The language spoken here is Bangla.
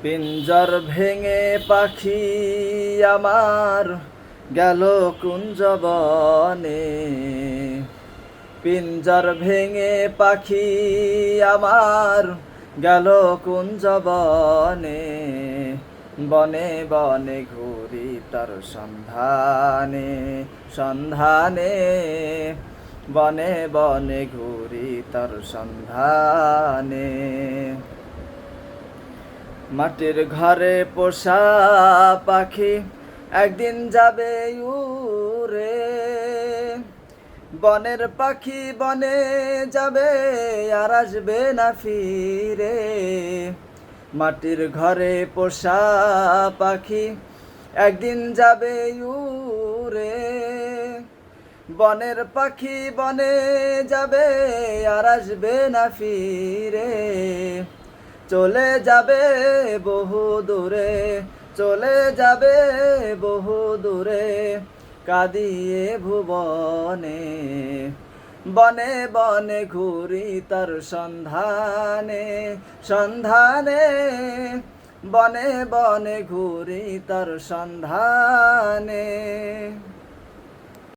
পিঞ্জর ভেঙে পাখি আমার গেল কুঞ্জবনে। পিঞ্জর ভেঙে পাখি আমার গেল কুঞ্জবনে। বনে বনে ঘুরি তার সন্ধানে সন্ধানে। বনে বনে ঘুরি তার সন্ধানে। মাটির ঘরে পোষা পাখি একদিন যাবে উড়ে। বনের পাখি বনে যাবে আর আসবে না ফিরে। মাটির ঘরে পোষা পাখি একদিন যাবে উড়ে। বনের পাখি বনে যাবে আর আসবে না ফিরে। চলে যাবে বহু দূরে, চলে যাবে বহু দূরে, কাঁদিয়ে ভুবনে। বনে বনে ঘুরি তার সন্ধানে সন্ধানে। বনে বনে ঘুরি তার সন্ধানে।